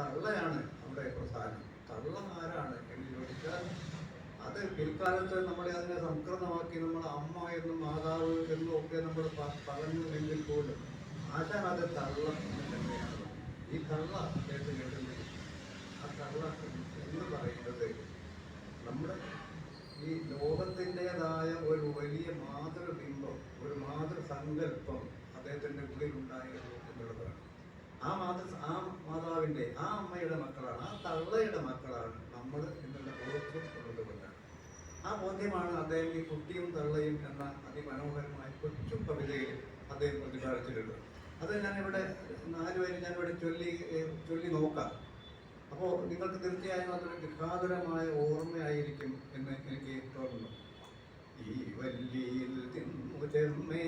തള്ളയാണ് അവിടെ പ്രധാനം. തള്ള ആരാണ് എന്ന് ചോദിച്ചാൽ അത് പിൽക്കാലത്ത് നമ്മളെ അതിനെ സംസ്കൃതമാക്കി നമ്മൾ അമ്മ എന്നും മാതാവ് എന്നും ഒക്കെ നമ്മൾ പറഞ്ഞു എങ്കിൽ പോലും ആശാൻ അത് തള്ള എന്ന് തന്നെയാണ്. ഈ തള്ള കേട്ടിട്ടുണ്ട്. ആ തള്ള എന്ന് പറയുന്നത് നമ്മുടെ ഈ ലോകത്തിൻ്റെതായ ഒരു വലിയ മാതൃബിംബം, ഒരു മാതൃസങ്കല്പം അദ്ദേഹത്തിൻ്റെ ഉള്ളിലുണ്ടായിരുന്നു എന്നുള്ളതാണ്. ആ മാതാവിൻ്റെ, ആ അമ്മയുടെ മക്കളാണ്, ആ തള്ളയുടെ മക്കളാണ് നമ്മൾ എന്നുള്ള ബോധ്യം ഉള്ളതുകൊണ്ടാണ്. ആ ബോധ്യമാണ് അദ്ദേഹം ഈ കുട്ടിയും തള്ളയും എന്ന അതിമനോഹരമായ കൊച്ചു കവിതയിൽ അദ്ദേഹം പ്രതിപാദിച്ചിട്ടുള്ളത്. അത് ഞാനിവിടെ 4 വരി ഞാനിവിടെ ചൊല്ലി നോക്കാം. അപ്പോൾ നിങ്ങൾക്ക് തീർച്ചയായും അതൊരു ഗൃഹാതുരമായ ഓർമ്മയായിരിക്കും എന്ന് എനിക്ക് തോന്നുന്നു. ഈ വല്ലിയിൽ തിന്നു ചെമ്മേ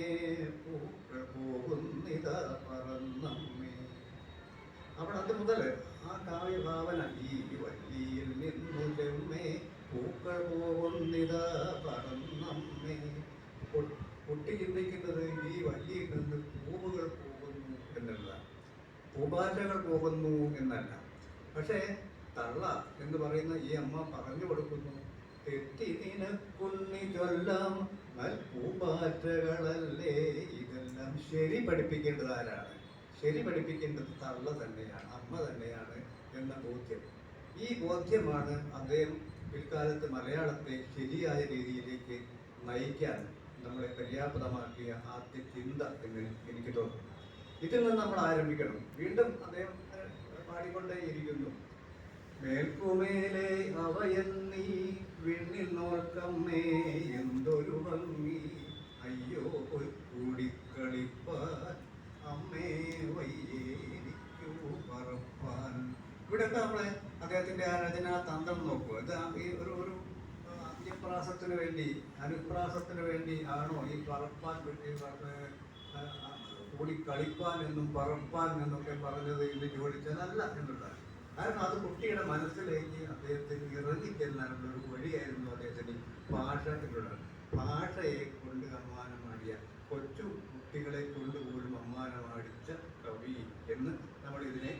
പൂക്കൾ പോകുന്നിതാ പറന്നമ്മേ. അവിടെ അത് മുതൽ ആ കാവ്യഭാവന, ഈ വല്ലിയിൽ നിന്നു ചെമ്മേ പൂക്കൾ പോകുന്നിതാ പറന്നമ്മേ. കുട്ടി ചിന്തിക്കുന്നത് ഈ വല്ലിയിൽ നിന്ന് പൂവുകൾ പോകുന്നു എന്നല്ല, പൂമ്പാറ്റകൾ പോകുന്നു എന്നല്ല. പക്ഷേ തള്ള എന്ന് പറയുന്ന ഈ അമ്മ പറഞ്ഞു കൊടുക്കുന്നു, തെറ്റി നിനക്കുണ്ണി ചൊല്ലാം പൂമ്പാറ്റകളല്ലേ ഇതെല്ലാം. ശരി പഠിപ്പിക്കേണ്ടത് ആരാണ്? ശരി പഠിപ്പിക്കേണ്ടത് തള്ള തന്നെയാണ്, അമ്മ തന്നെയാണ് എന്ന ബോധ്യം. ഈ ബോധ്യമാണ് അദ്ദേഹം പിൽക്കാലത്ത് മലയാളത്തെ ശരിയായ രീതിയിലേക്ക് നയിക്കാൻ നമ്മളെ പര്യാപ്തമാക്കിയ ആദ്യ ചിന്ത എന്ന് എനിക്ക് തോന്നുന്നു. ഇതിൽ നിന്ന് നമ്മൾ ആരംഭിക്കണം. വീണ്ടും അദ്ദേഹം പാടിക്കൊണ്ടേയിരിക്കുന്നു. മേൽക്കുമേലെ അവയെന്നീ വിണ്ണിൽ നോർക്കമ്മേ എന്തൊരു ഭംഗി, അയ്യോ കൂടിക്കളിപ്പാൻ അമ്മേ വയ്യേരിക്കൂ പറപ്പാൻ. ഇവിടെയൊക്കെ നമ്മളെ അദ്ദേഹത്തിൻ്റെ ആ രചനാ തന്ത്രം നോക്കുക. ഇത് ഈ ഒരു അന്യപ്രാസത്തിന് വേണ്ടി, അനുപ്രാസത്തിന് വേണ്ടി ആണോ ഈ പറപ്പാൻ കൂടി കളിപ്പാൻ എന്നും പറപ്പാൻ എന്നൊക്കെ പറഞ്ഞത് എന്ന് ചോദിച്ചാൽ അല്ല എന്നുള്ളതാണ്. കാരണം അത് കുട്ടിയുടെ മനസ്സിലേക്ക് അദ്ദേഹത്തിന് ഇറങ്ങിച്ചെല്ലാനുള്ള ഒരു വഴിയായിരുന്നു അദ്ദേഹത്തിന് ഭാഷ എന്നുള്ളത്. ഭാഷയെ കൊണ്ട് അമ്മാനമാടിയ, കൊച്ചു കുട്ടികളെ കൊണ്ടുപോലും അമ്മാനമാടിച്ച കവി എന്ന് നമ്മൾ ഇതിനെ